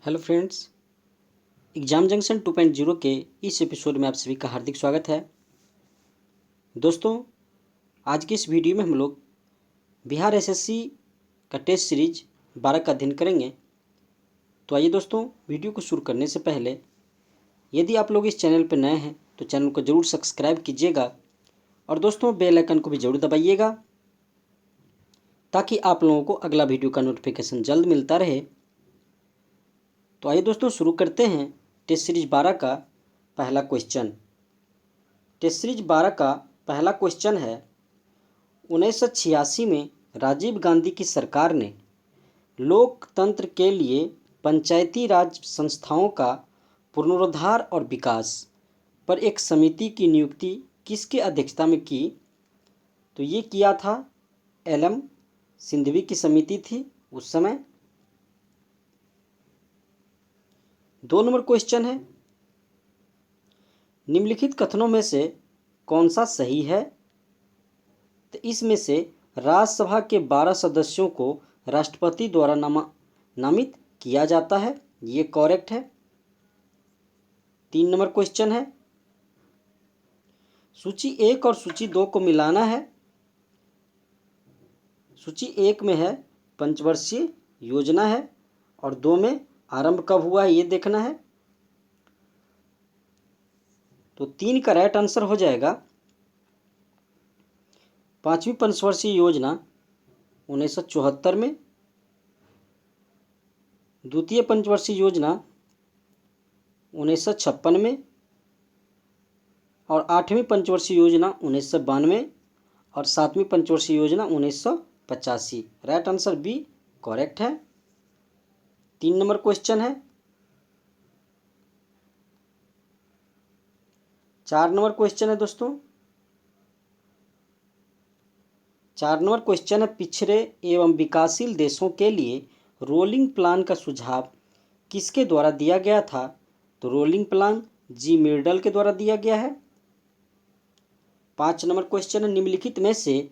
Hello friends, exam junction 2.0 के इस episode में आप सभी का हार्दिक स्वागत है। दोस्तों, आज की इस वीडियो में हम लोग बिहार एसएससी का टेस्ट सीरीज 12 का अध्ययन करेंगे। तो आइए दोस्तों, वीडियो को शुरू करने से पहले यदि आप लोग इस चैनल पर नए हैं तो चैनल को ज़रूर सब्सक्राइब कीजिएगा और दोस्तों बेल आइकन को भी ज़रूर दबाइएगा ताकि आप लोगों को अगला वीडियो का नोटिफिकेशन जल्द मिलता रहे। तो आइए दोस्तों शुरू करते हैं टेस्ट सीरीज 12 का पहला क्वेश्चन। टेस्ट सीरीज 12 का पहला क्वेश्चन है, 1986 में राजीव गांधी की सरकार ने लोकतंत्र के लिए पंचायती राज संस्थाओं का पुनरुद्धार और विकास पर एक समिति की नियुक्ति किसकी अध्यक्षता में की? तो ये किया था एल.एम. सिंघवी की समिति थी उस समय। 2 नंबर क्वेश्चन है, निम्नलिखित कथनों में से कौन सा सही है? तो इसमें से राज्यसभा के 12 सदस्यों को राष्ट्रपति द्वारा नामित किया जाता है, ये करेक्ट है। 3 नंबर क्वेश्चन है, सूची 1 और सूची 2 को मिलाना है। सूची 1 में है पंचवर्षीय योजना है और 2 में आरंभ कब हुआ है ये देखना है। तो 3 का राइट आंसर हो जाएगा 5वीं पंचवर्षीय योजना 1974 में, द्वितीय पंचवर्षीय योजना 1956 में और 8वीं पंचवर्षीय योजना 1992 और 7वीं पंचवर्षीय योजना 1985। राइट आंसर बी करेक्ट है। 3 नंबर क्वेश्चन है, 4 नंबर क्वेश्चन है दोस्तों। 4 नंबर क्वेश्चन है, पिछड़े एवं विकासशील देशों के लिए रोलिंग प्लान का सुझाव किसके द्वारा दिया गया था? तो रोलिंग प्लान जी मिर्डल के द्वारा दिया गया है। 5 नंबर क्वेश्चन है, निम्नलिखित में से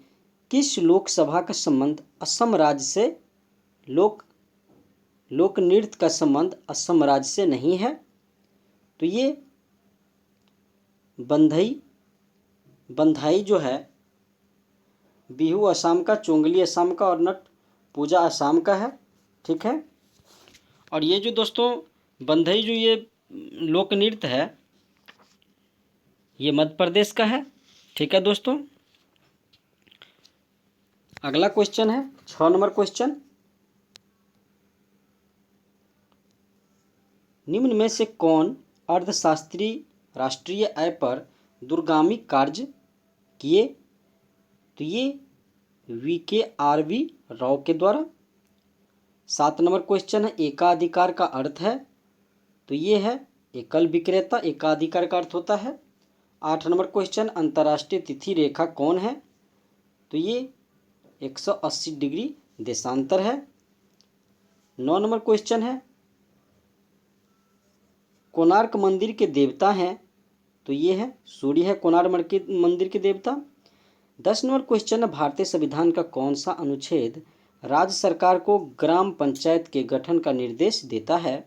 किस लोकसभा का संबंध असम राज्य से लोक नृत्य का संबंध असम राज्य से नहीं है? तो ये बंधाई जो है बिहू असम का, चोंगली असम का और नट पूजा असम का है, ठीक है। और ये जो दोस्तों बंधई जो ये लोक नृत्य है ये मध्य प्रदेश का है, ठीक है दोस्तों। अगला क्वेश्चन है 6 नंबर क्वेश्चन, निम्न में से कौन अर्थशास्त्री राष्ट्रीय आय पर दूरगामी कार्य किए? तो ये VKRV राव के द्वारा। 7 नंबर क्वेश्चन है, एकाधिकार का अर्थ है? तो ये है एकल विक्रेता, एकाधिकार का अर्थ होता है। 8 नंबर क्वेश्चन, अंतर्राष्ट्रीय तिथि रेखा कौन है? तो ये 180 डिग्री देशांतर है। 9 नंबर क्वेश्चन है, कोणार्क मंदिर के देवता हैं? तो ये है सूर्य है कोणार्क मंदिर के देवता। 10 नंबर क्वेश्चन है, भारतीय संविधान का कौन सा अनुच्छेद राज्य सरकार को ग्राम पंचायत के गठन का निर्देश देता है?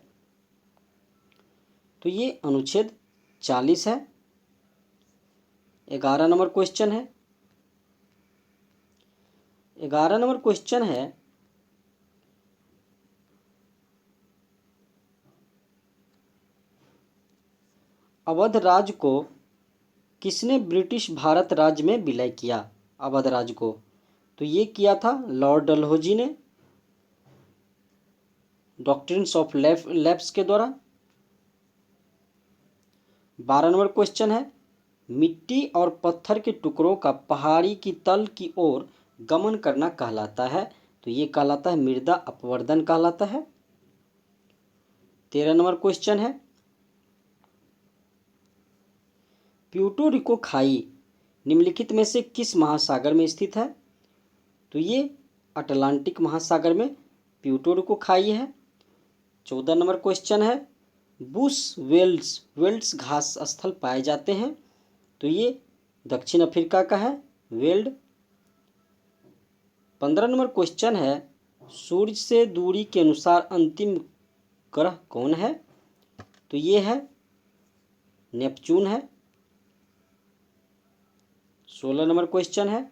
तो ये अनुच्छेद 40 है। 11 नंबर क्वेश्चन है, 11 नंबर क्वेश्चन है, अवध राज्य को किसने ब्रिटिश भारत राज्य में विलय किया? अवध राज्य को तो ये किया था लॉर्ड डलहौजी ने डॉक्ट्रिन्स ऑफ लैप्स के द्वारा। 12 नंबर क्वेश्चन है, मिट्टी और पत्थर के टुकड़ों का पहाड़ी की तल की ओर गमन करना कहलाता है? तो ये कहलाता है मृदा अपवर्तन कहलाता है। 13 नंबर क्वेश्चन है, प्यूर्टो रिको खाई निम्नलिखित में से किस महासागर में स्थित है? तो ये अटलांटिक महासागर में प्यूर्टो रिको खाई है। 14 नंबर क्वेश्चन है, बुश वेल्ड्स घास स्थल पाए जाते हैं? तो ये दक्षिण अफ्रीका का है वेल्ड। 15 नंबर क्वेश्चन है, सूर्य से दूरी के अनुसार अंतिम उपग्रह कौन है? तो ये है नेपच्यून है। 16 नंबर क्वेश्चन है,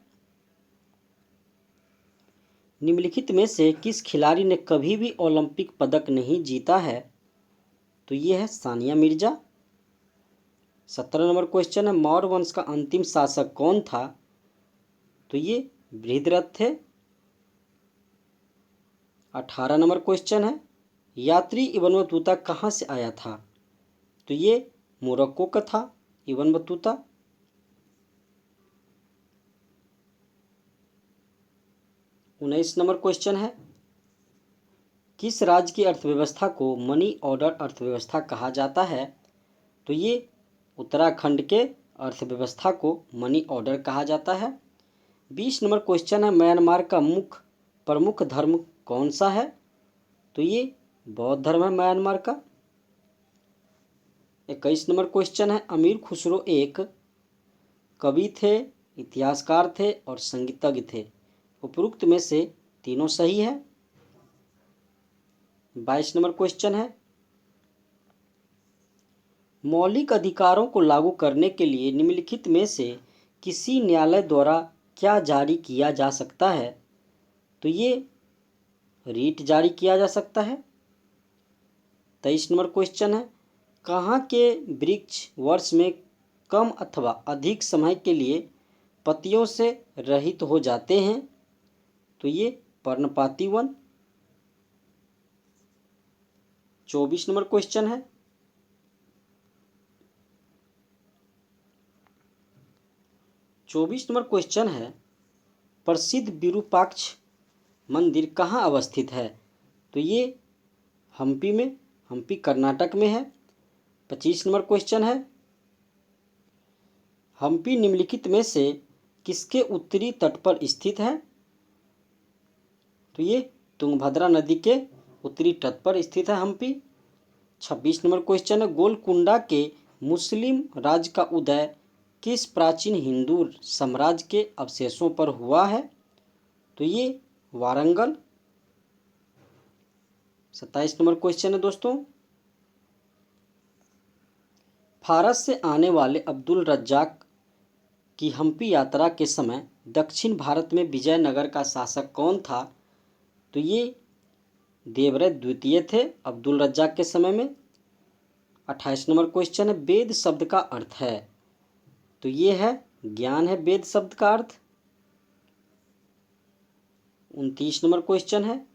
निम्नलिखित में से किस खिलाड़ी ने कभी भी ओलंपिक पदक नहीं जीता है? तो ये है सानिया मिर्जा। 17 नंबर क्वेश्चन है, मौर्य वंश का अंतिम शासक कौन था? तो ये बृहद्रथ थे। 18 नंबर क्वेश्चन है, यात्री इब्न बतूता कहाँ से आया था? तो ये मोरक्को का था इब्न बतूता। 19 नंबर क्वेश्चन है, किस राज्य की अर्थव्यवस्था को मनी ऑर्डर अर्थव्यवस्था कहा जाता है? तो ये उत्तराखंड के अर्थव्यवस्था को मनी ऑर्डर कहा जाता है। 20 नंबर क्वेश्चन है, म्यांमार का मुख्य प्रमुख धर्म कौन सा है? तो ये बौद्ध धर्म है म्यांमार का। 21 नंबर क्वेश्चन है, अमीर खुसरो एक कवि थे, इतिहासकार थे और संगीतज्ञ थे, उपरोक्त में से तीनों सही है। 22 नंबर क्वेश्चन है, मौलिक अधिकारों को लागू करने के लिए निम्नलिखित में से किसी न्यायालय द्वारा क्या जारी किया जा सकता है? तो ये रीट जारी किया जा सकता है। 23 नंबर क्वेश्चन है, कहाँ के वृक्ष वर्ष में कम अथवा अधिक समय के लिए पत्तियों से रहित हो जाते हैं? तो ये पर्णपाती वन। 24 नंबर क्वेश्चन है, प्रसिद्ध विरूपाक्ष मंदिर कहाँ अवस्थित है? तो ये हम्पी में, हम्पी कर्नाटक में है। 25 नंबर क्वेश्चन है, हम्पी निम्नलिखित में से किसके उत्तरी तट पर स्थित है? तो ये तुंगभद्रा नदी के उत्तरी तट पर स्थित है हम्पी। 26 नंबर क्वेश्चन है, गोलकुंडा के मुस्लिम राज्य का उदय किस प्राचीन हिंदू साम्राज्य के अवशेषों पर हुआ है? तो ये वारंगल। 27 नंबर क्वेश्चन है दोस्तों, फारस से आने वाले अब्दुल रज्जाक की हम्पी यात्रा के समय दक्षिण भारत में विजयनगर का शासक कौन था? तो ये देवराय द्वितीय थे अब्दुल रज्जाक के समय में। 28 नंबर क्वेश्चन है, वेद शब्द का अर्थ है? तो ये है ज्ञान है वेद शब्द का अर्थ। 29 नंबर क्वेश्चन है,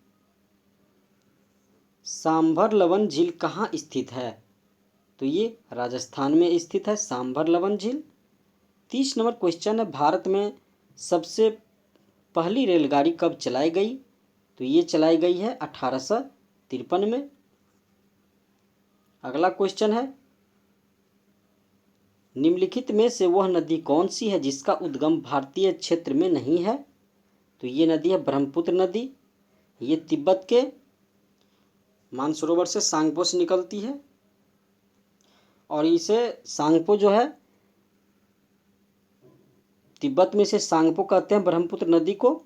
सांभर लवन झील कहाँ स्थित है? तो ये राजस्थान में स्थित है सांभर लवन झील। 30 नंबर क्वेश्चन है, भारत में सबसे पहली रेलगाड़ी कब चलाई गई? तो ये चलाई गई है 1853 में। अगला क्वेश्चन है, निम्नलिखित में से वह नदी कौन सी है जिसका उद्गम भारतीय क्षेत्र में नहीं है? तो ये नदी है ब्रह्मपुत्र नदी। ये तिब्बत के मानसरोवर से सांगपो से निकलती है और इसे सांगपो जो है तिब्बत में से सांगपो कहते हैं ब्रह्मपुत्र नदी को।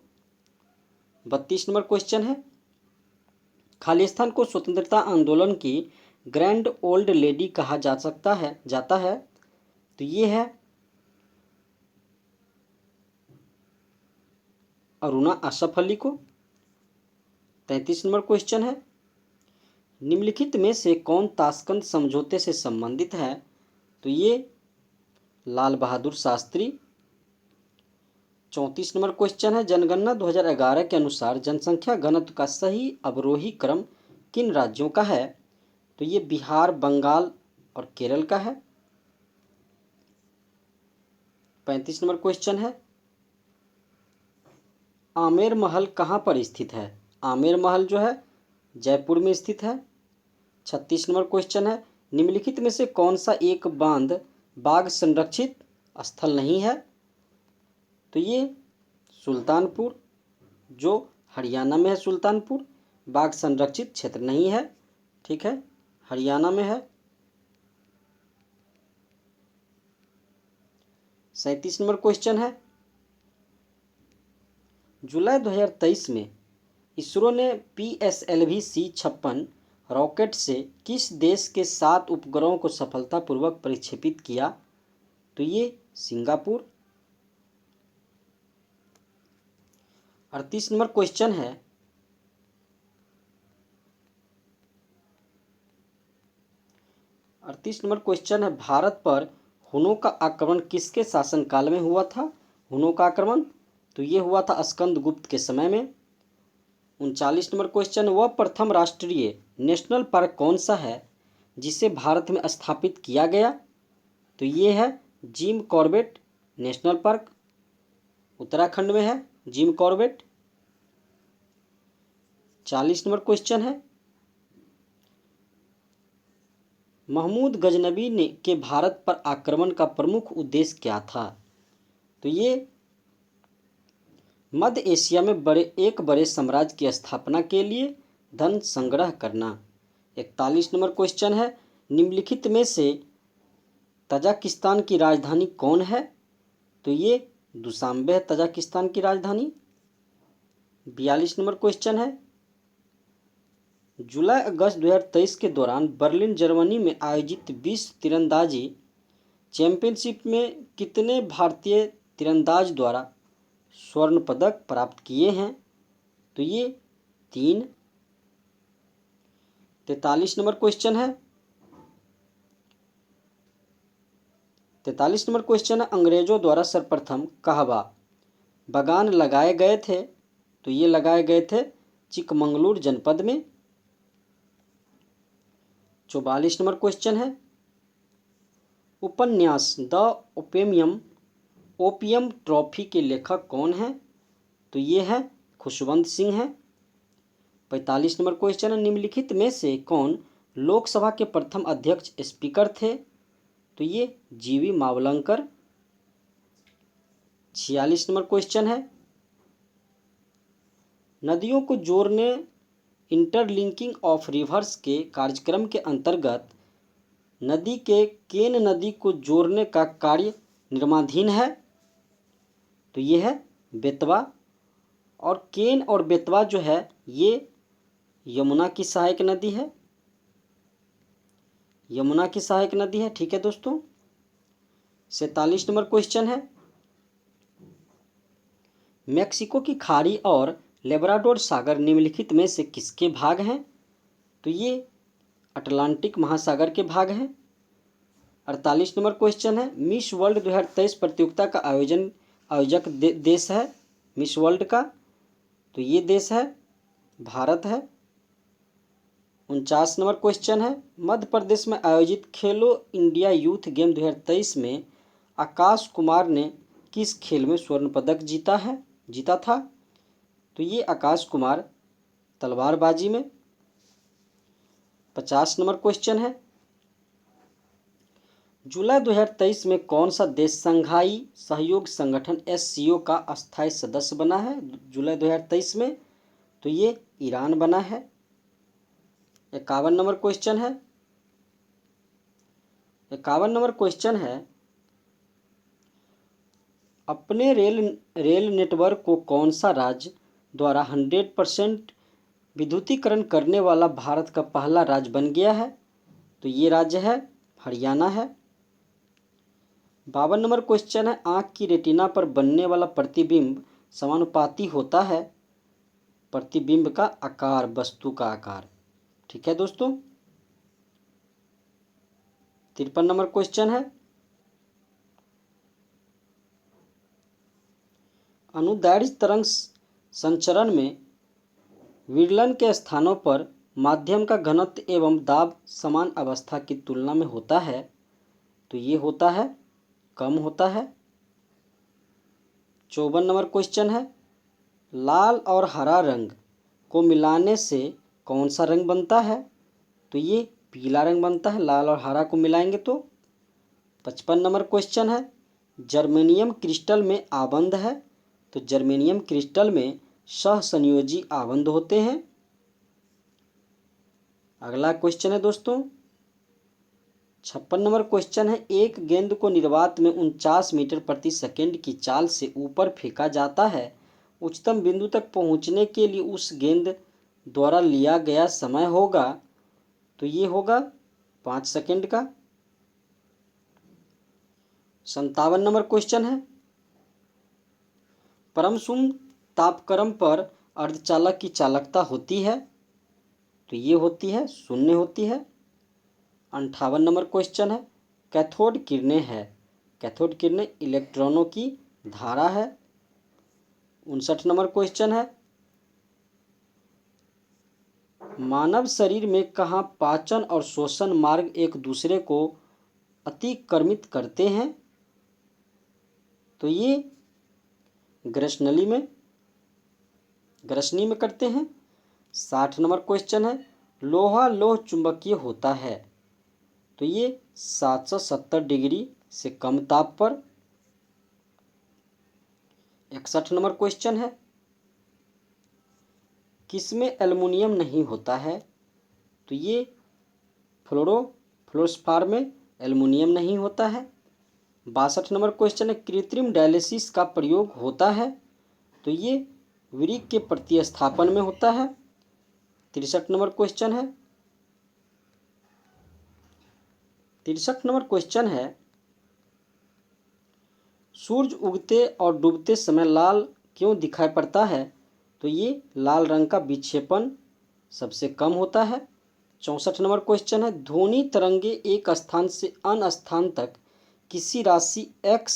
32 नंबर क्वेश्चन है, खालिस्तान को स्वतंत्रता आंदोलन की ग्रैंड ओल्ड लेडी कहा जाता है। तो ये है अरुणा आसफ अली को। 33 नंबर क्वेश्चन है, निम्नलिखित में से कौन ताशकंद समझौते से संबंधित है? तो ये लाल बहादुर शास्त्री। 34 नंबर क्वेश्चन है, जनगणना 2011 के अनुसार जनसंख्या घनत्व का सही अवरोही क्रम किन राज्यों का है? तो ये बिहार, बंगाल और केरल का है। 35 नंबर क्वेश्चन है, आमेर महल कहाँ पर स्थित है? आमेर महल जो है जयपुर में स्थित है। 36 नंबर क्वेश्चन है, निम्नलिखित में से कौन सा एक बाघ संरक्षित स्थल नहीं है? तो ये सुल्तानपुर जो हरियाणा में है, सुल्तानपुर बाघ संरक्षित क्षेत्र नहीं है, ठीक है, हरियाणा में है। 37 नंबर क्वेश्चन है, जुलाई 2023 में इसरो ने PSLV C-56 रॉकेट से किस देश के 7 उपग्रहों को सफलतापूर्वक प्रक्षेपित किया? तो ये सिंगापुर। 38 नंबर क्वेश्चन है, भारत पर हुनों का आक्रमण किसके शासनकाल में हुआ था? हुनों का आक्रमण तो ये हुआ था स्कंदगुप्त के समय में। 39 नंबर क्वेश्चन, वह प्रथम राष्ट्रीय नेशनल पार्क कौन सा है जिसे भारत में स्थापित किया गया? तो ये है Jim Corbett national park, Uttarakhand में है जिम कॉर्बेट। 40 नंबर क्वेश्चन है, महमूद गजनबी ने के भारत पर आक्रमण का प्रमुख उद्देश्य क्या था? तो ये मध्य एशिया में एक बड़े साम्राज्य की स्थापना के लिए धन संग्रह करना। 41 नंबर क्वेश्चन है, निम्नलिखित में से तजाकिस्तान की राजधानी कौन है? तो ये दुशांबे है तजाकिस्तान की राजधानी। 42 नंबर क्वेश्चन है, जुलाई अगस्त 2023 के दौरान बर्लिन जर्मनी में आयोजित विश्व तीरंदाजी चैंपियनशिप में कितने भारतीय तीरंदाज द्वारा स्वर्ण पदक प्राप्त किए हैं? तो ये 3। 43 नंबर क्वेश्चन है, 43 नंबर क्वेश्चन है, अंग्रेजों द्वारा सर्वप्रथम कहवा बागान लगाए गए थे? तो ये लगाए गए थे चिकमंगलूर जनपद में। 44 नंबर क्वेश्चन है, उपन्यास द ओपियम ट्रॉफी के लेखक कौन है? तो ये है खुशवंत सिंह है। 45 नंबर क्वेश्चन है, निम्नलिखित में से कौन लोकसभा के प्रथम अध्यक्ष स्पीकर थे? तो ये जीवी मावलंकर। 46 नंबर क्वेश्चन है, नदियों को जोड़ने इंटरलिंकिंग ऑफ रिवर्स के कार्यक्रम के अंतर्गत नदी के केन नदी को जोड़ने का कार्य निर्माणाधीन है? तो ये है बेतवा। और केन और बेतवा जो है ये यमुना की सहायक नदी है, यमुना की सहायक नदी है। ठीक है दोस्तों। 47 नंबर क्वेश्चन है, मेक्सिको की खाड़ी और लेब्राडोर सागर निम्नलिखित में से किसके भाग हैं? तो ये अटलांटिक महासागर के भाग हैं। 48 नंबर क्वेश्चन है, मिस वर्ल्ड 2023 प्रतियोगिता का आयोजक देश है मिस वर्ल्ड का? तो ये देश है भारत है। 49 नंबर क्वेश्चन है, मध्य प्रदेश में आयोजित खेलो इंडिया यूथ गेम 2023 में आकाश कुमार ने किस खेल में स्वर्ण पदक जीता था? तो ये आकाश कुमार तलवारबाजी में। 50 नंबर क्वेश्चन है, जुलाई 2023 में कौन सा देश संघाई सहयोग संगठन SCO का अस्थायी सदस्य बना है जुलाई 2023 में? तो ये ईरान बना है। 51 नंबर क्वेश्चन है, 51 नंबर क्वेश्चन है, अपने रेल नेटवर्क को कौन सा राज्य द्वारा 100% विद्युतीकरण करने वाला भारत का पहला राज्य बन गया है? तो ये राज्य है हरियाणा है। 52 नंबर क्वेश्चन है, आँख की रेटिना पर बनने वाला प्रतिबिंब समानुपाती होता है प्रतिबिंब का आकार वस्तु का आकार। ठीक है दोस्तों। 53 नंबर क्वेश्चन है, अनुदैर्ध्य तरंग संचरण में विरलन के स्थानों पर माध्यम का घनत्व एवं दाब समान अवस्था की तुलना में होता है? तो ये होता है कम होता है। 54 नंबर क्वेश्चन है, लाल और हरा रंग को मिलाने से कौन सा रंग बनता है? तो ये पीला रंग बनता है लाल और हरा को मिलाएंगे तो। 55 नंबर क्वेश्चन है, जर्मेनियम क्रिस्टल में आबंध है? तो जर्मेनियम क्रिस्टल में सहसंयोजी आबंध होते हैं। अगला क्वेश्चन है दोस्तों, 56 नंबर क्वेश्चन है, एक गेंद को निर्वात में 49 मीटर प्रति सेकंड की चाल से ऊपर फेंका जाता है, उच्चतम बिंदु तक पहुंचने के लिए उस गेंद द्वारा लिया गया समय होगा तो ये होगा 5 सेकंड का। 57 नंबर क्वेश्चन है, परम शून्य तापक्रम पर अर्धचालक की चालकता होती है, तो ये होती है 0 होती है। 58 नंबर क्वेश्चन है, कैथोड किरणें है, कैथोड किरणें इलेक्ट्रॉनों की धारा है। 59 नंबर क्वेश्चन है, मानव शरीर में कहाँ पाचन और श्वसन मार्ग एक दूसरे को अतिक्रमित करते हैं, तो ये ग्रसनली में, ग्रसनी में करते हैं। 60 नंबर क्वेश्चन है, लोहा लौह चुंबकीय होता है, तो ये 770 डिग्री से कम ताप पर। 61 नंबर क्वेश्चन है, किसमें एल्युमिनियम नहीं होता है, तो ये फ्लोरोस्पार में एल्युमिनियम नहीं होता है। 62 नंबर क्वेश्चन है, कृत्रिम डायलिसिस का प्रयोग होता है, तो ये वृक्क के प्रतिस्थापन में होता है। 63 नंबर क्वेश्चन है, 63 नंबर क्वेश्चन है, सूरज उगते और डूबते समय लाल क्यों दिखाई पड़ता है, तो ये लाल रंग का विक्षेपण सबसे कम होता है। 64 नंबर क्वेश्चन है, ध्वनि तरंगे एक स्थान से अन्य स्थान तक किसी राशि x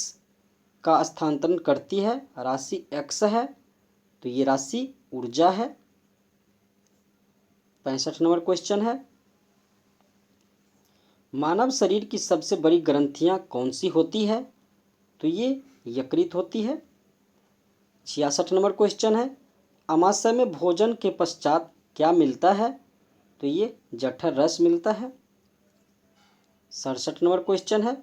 का स्थानांतरण करती है, राशि x है, तो ये राशि ऊर्जा है। 65 नंबर क्वेश्चन है, मानव शरीर की सबसे बड़ी ग्रंथियां कौन सी होती है, तो ये यकृत होती है। 66 नंबर क्वेश्चन है, अमाशय में भोजन के पश्चात क्या मिलता है, तो ये जठर रस मिलता है। 67 नंबर क्वेश्चन है,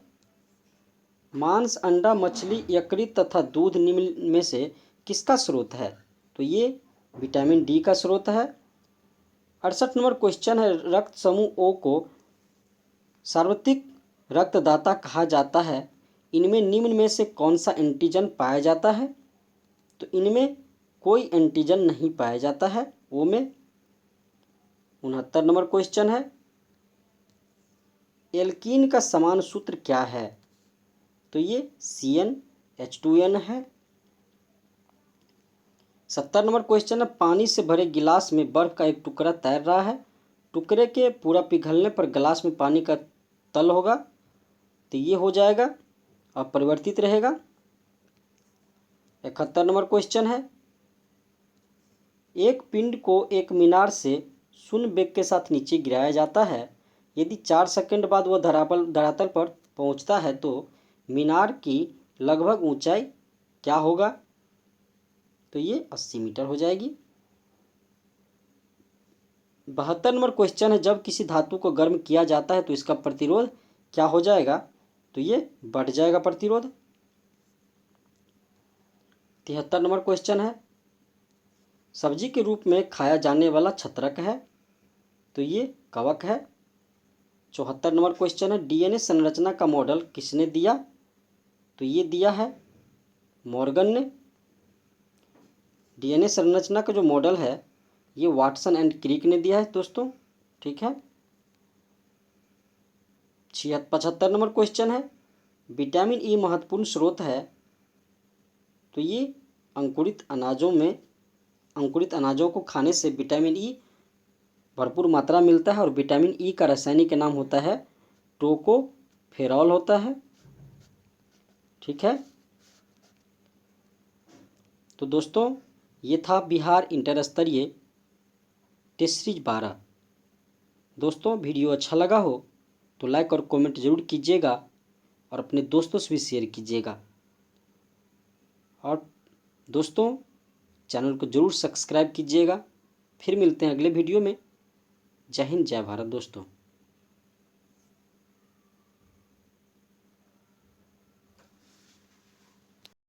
मांस अंडा मछली यकृत तथा दूध निम्न में से किसका स्रोत है, तो ये विटामिन डी का स्रोत है। 68 नंबर क्वेश्चन है, रक्त समूह ओ को सार्वत्रिक रक्तदाता कहा जाता है, इनमें निम्न में से कौन सा एंटीजन पाया जाता है, तो इनमें कोई एंटीजन नहीं पाया जाता है, वो में। 69 नंबर क्वेश्चन है, एल्कीन का समान सूत्र क्या है, तो ये CnH2n है। 70 नंबर क्वेश्चन है, पानी से भरे गिलास में बर्फ का एक टुकड़ा तैर रहा है, टुकड़े के पूरा पिघलने पर गिलास में पानी का तल होगा, तो ये हो जाएगा अपरिवर्तित रहेगा। 71 नंबर क्वेश्चन है, एक पिंड को एक मीनार से शून्य वेग के साथ नीचे गिराया जाता है, यदि 4 सेकंड बाद वह धरातल पर पहुंचता है तो मीनार की लगभग ऊंचाई क्या होगा, तो ये 80 मीटर हो जाएगी। 72 नंबर क्वेश्चन है, जब किसी धातु को गर्म किया जाता है तो इसका प्रतिरोध क्या हो जाएगा, तो ये बढ़ जाएगा प्रतिरोध। 73 नंबर क्वेश्चन है, सब्जी के रूप में खाया जाने वाला छत्रक है, तो ये कवक है। 74 नंबर क्वेश्चन है, डीएनए संरचना का मॉडल किसने दिया, तो ये दिया है मॉर्गन ने। डीएनए संरचना का जो मॉडल है ये वाटसन एंड क्रिक ने दिया है दोस्तों, ठीक है। 75 नंबर क्वेश्चन है, विटामिन ई महत्वपूर्ण स्रोत है, तो ये अंकुरित अनाजों को खाने से विटामिन ई भरपूर मात्रा मिलता है, और विटामिन ई का रासायनिक नाम होता है टोकोफेरॉल होता है, ठीक है। तो दोस्तों ये था बिहार इंटर स्तरीय टेस्ट सीरीज 12। दोस्तों वीडियो अच्छा लगा हो तो लाइक और कमेंट ज़रूर कीजिएगा और अपने दोस्तों से भी शेयर कीजिएगा, और दोस्तों चैनल को ज़रूर सब्सक्राइब कीजिएगा। फिर मिलते हैं अगले वीडियो में। जय हिंद जय भारत दोस्तों।